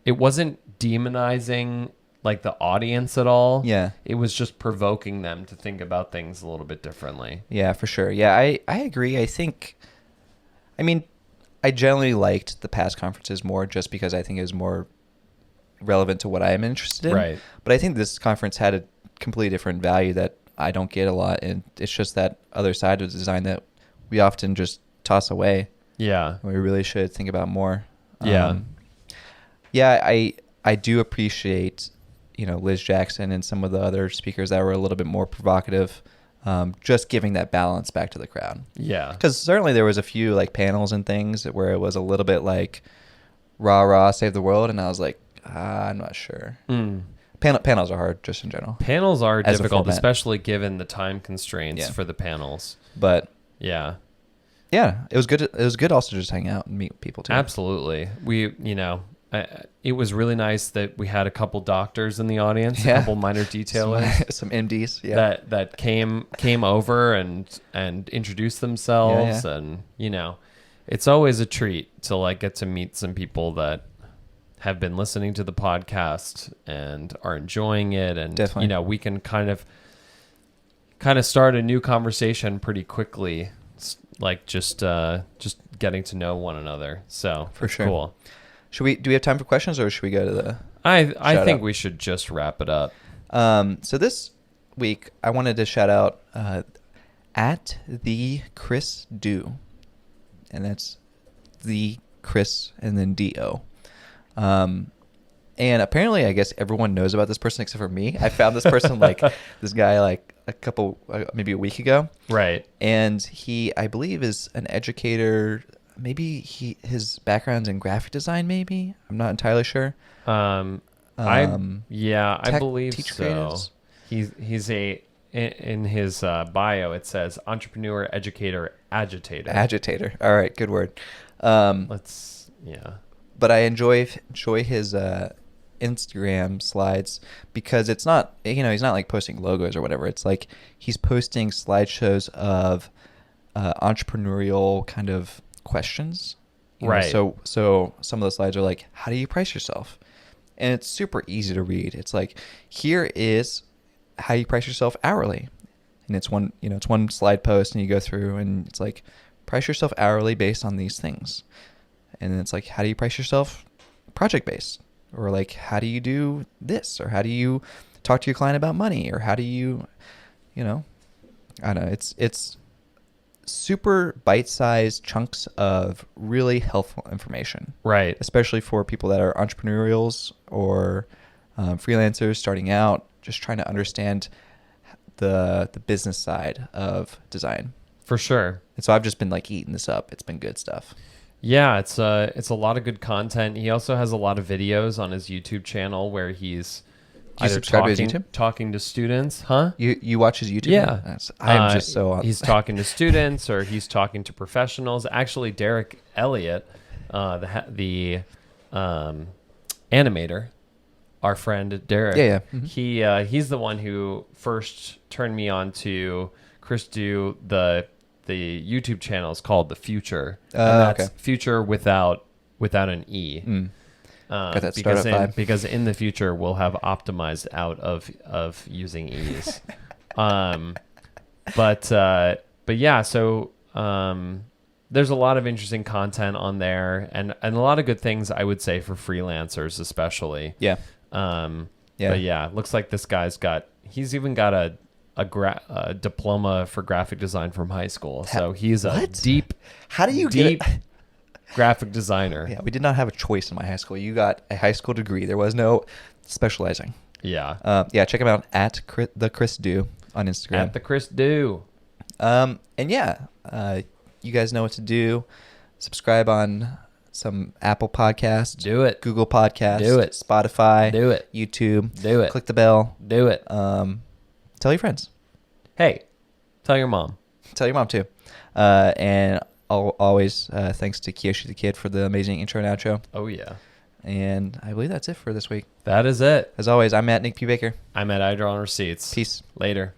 it wasn't demonizing like the audience at all. Yeah. It was just provoking them to think about things a little bit differently. Yeah, for sure. Yeah, I agree. I mean, I generally liked the past conferences more just because I think it was more relevant to what I am interested in. Right. But I think this conference had a completely different value that I don't get a lot, and it's just that other side of design that we often just toss away. Yeah. We really should think about more. Yeah. I do appreciate, Liz Jackson and some of the other speakers that were a little bit more provocative, just giving that balance back to the crowd. Yeah. Because certainly there was a few like panels and things where it was a little bit like rah rah save the world, and I was like, I'm not sure. Panels are hard just in general. Panels are As a difficult, format. especially given the time constraints for the panels. But Yeah. it was good. It was good also to just hang out and meet people too. Absolutely. It was really nice that we had a couple doctors in the audience, a couple minor detailers, some MDs, that came over and introduced themselves, and it's always a treat to like get to meet some people that have been listening to the podcast and are enjoying it, and Definitely. We can kind of start a new conversation pretty quickly, like just getting to know one another. So For it's sure. cool. Do we have time for questions, or should we go to the? I think out? we should just wrap it up. So this week I wanted to shout out at the Chris Do, and that's the Chris and then Do. And apparently, I guess everyone knows about this person except for me. I found this person this guy maybe a week ago. Right. And he, I believe, is an educator. Maybe his background's in graphic design. Maybe I'm not entirely sure. I believe teach so. creatives? He's in his bio it says entrepreneur, educator, agitator. Agitator. All right, good word. But I enjoy his Instagram slides because it's not, he's not like posting logos or whatever. It's like he's posting slideshows of entrepreneurial kind of questions. Right. So some of the slides are like, how do you price yourself? And it's super easy to read. It's like, here is how you price yourself hourly. And it's one slide post, and you go through and it's like, price yourself hourly based on these things. And then it's like, how do you price yourself project based? Or like, how do you do this? Or how do you talk to your client about money? Or how do you, I don't know. It's super bite-sized chunks of really helpful information. Right. Especially for people that are entrepreneurials or freelancers starting out, just trying to understand the business side of design. For sure. And so I've just been like eating this up. It's been good stuff. Yeah, it's a lot of good content. He also has a lot of videos on his YouTube channel where he's Do you subscribe to his YouTube? talking to students, huh? You watch his YouTube? Yeah. I'm just so on. He's talking to students or he's talking to professionals. Actually, Derek Elliott, the animator, our friend Derek. Yeah. Mm-hmm. He's the one who first turned me on to Chris Do. The YouTube channel is called The Future. And that's Future without an E. Got that startup vibe. Because in the future we'll have optimized out of using E's. But yeah, so there's a lot of interesting content on there and a lot of good things, I would say, for freelancers especially. Yeah. But yeah, looks like this guy's he's even got a diploma for graphic design from high school. So he's a deep How do you get it? graphic designer. Yeah, we did not have a choice in my high school. You got a high school degree. There was no specializing. Yeah. Check him out at the Chris Do on Instagram. At the Chris Do. And you guys know what to do. Subscribe on some Apple Podcasts. Do it. Google Podcasts. Do it. Spotify. Do it. YouTube. Do it. Click the bell. Do it. Tell your friends. Hey, tell your mom. Tell your mom too. And always thanks to KYOSHY the Kid for the amazing intro and outro. Oh, yeah. And I believe that's it for this week. That is it. As always, I'm Matt Nick P. Baker. I'm at iDraw on Receipts. Peace. Later.